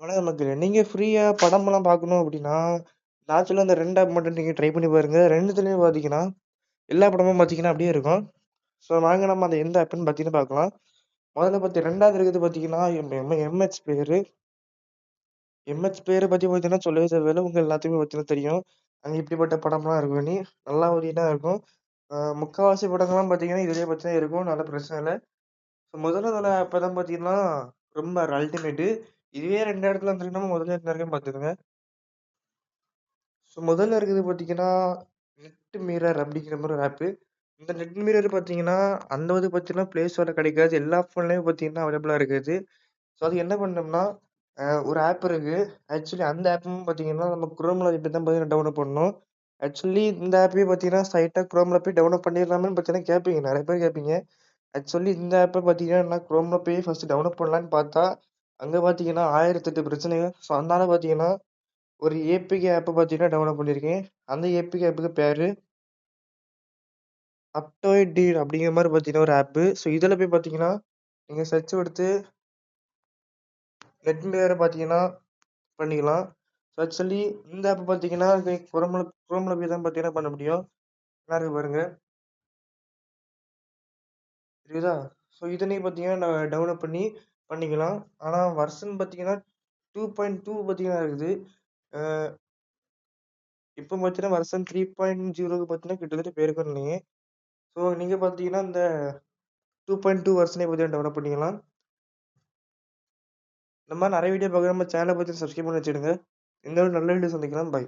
வணக்கம் மக்களே. நீங்க ஃப்ரீயா படமெல்லாம் பார்க்கணும் அப்படின்னா, நான் சொல்ல அந்த 2 ஆப் மட்டும் நீங்க ட்ரை பண்ணி பாருங்க. 2துலயும் பார்த்தீங்கன்னா, எல்லா படமும் பார்த்தீங்கன்னா அப்படியே இருக்கும். ஸோ வாங்க நம்ம அந்த எந்த ஆப்ன்னு பார்த்தீங்கன்னா பார்க்கலாம். முதல்ல 2வது இருக்கிறது பார்த்தீங்கன்னா, எம்ஹெச் பிளேயரு. எம்ஹெச் பிளேயர பத்தி பார்த்தீங்கன்னா சொல்லவே தேவையில்ல. உங்க எல்லாத்துக்குமே பார்த்தீங்கன்னா தெரியும். அங்க இப்படிப்பட்ட படம்லாம் இருக்கும்னு. நல்லா ஓடிட்டே இருக்கும். முக்காவாசி படங்கள்லாம் பார்த்தீங்கன்னா, இதுலயே பார்த்தீங்கன்னா இருக்கும். நல்ல பிரச்சனை இல்ல. முதல்ல தல ஆப் தான் பார்த்தீங்கன்னா, ரொம்ப அல்டிமேட்டு. இதுவே 2 இடத்துல வந்துருக்குன்னா முதல்ல என்ன இருக்குன்னு பார்த்துக்கங்க. ஸோ முதல்ல இருக்கிறது பார்த்தீங்கன்னா, நெட் மிரர் அப்படிங்கிற மாரி ஒரு ஆப்பு. இந்த நெட் மிரர் பார்த்தீங்கன்னா, அந்த இது பார்த்தீங்கன்னா, Play Storeல கிடைக்காது. எல்லா ஃபோன்லயும் பார்த்தீங்கன்னா அவைலபிளா இருக்குது. ஸோ அது என்ன பண்ணோம்னா, ஒரு ஆப் இருக்கு. ஆக்சுவலி அந்த ஆப்பும் பார்த்தீங்கன்னா, நம்ம குரோம்ல இப்படி தான் பார்த்தீங்கன்னா டவுன்லோட் பண்ணணும். ஆக்சுவலி இந்த ஆப்பே பார்த்தீங்கன்னா, ஸ்ட்ரைட்டா குரோம்ல போய் டவுன்லோட் பண்ணிடலாமான்னு பார்த்தீங்கன்னா கேட்பீங்க. நெறைய பேர் கேட்பீங்க. ஆக்சுவலி இந்த ஆப்ப பார்த்தீங்கன்னா, நான் குரோம்ல போய் ஃபர்ஸ்ட் டவுன்லோட் பண்ணலான்னு பார்த்தா, அங்க பார்த்தீங்கன்னா 1008 பிரச்சனைகள். ஸோ அதனால பார்த்தீங்கன்னா ஒரு ஏபிகே ஆப் பார்த்தீங்கன்னா டவுன்லோட் பண்ணியிருக்கேன். அந்த ஏபிகே ஆப்புக்கு பேரு அப்டோயிட் டீல் அப்படிங்கிற மாரி பார்த்தீங்கன்னா ஒரு ஆப்பு. ஸோ இதுல போய் பார்த்தீங்கன்னா, நீங்க சர்ச் கொடுத்து நெட் மிரர பார்த்தீங்கன்னா பண்ணிக்கலாம். ஸோ ஆக்சுவலி இந்த ஆப் பார்த்தீங்கன்னா, குரோம்ல போய் தான் பார்த்தீங்கன்னா பண்ண முடியும். நல்லா இருக்கு பாருங்க. தெரியுதா? ஸோ இத நீங்க பார்த்தீங்கன்னா டவுன்லோட் பண்ணி பண்ணிக்கலாம். ஆனா வெர்ஷன் பார்த்தீங்கன்னா 2.2 பார்த்தீங்கன்னா இருக்குது. அ இப்போ பார்த்தீங்கன்னா வெர்ஷன் 3.0க்கு பார்த்தீங்கன்னா கிட்டத்தட்ட போயிருக்கும்னு நெனைக்கிறேன். ஸோ நீங்க பார்த்தீங்கன்னா இந்த 2.2 வெர்ஷனே பார்த்தீங்கன்னா டெவலப் பண்ணிக்கலாம். இந்த மாரி நெறைய வீடியோ பார்க்க நம்ம சேனல பத்தி சப்ஸ்கிரைப் பண்ணி வச்சுடுங்க. இன்னொரு நல்ல வீடியோ சந்திக்கலாம். பை.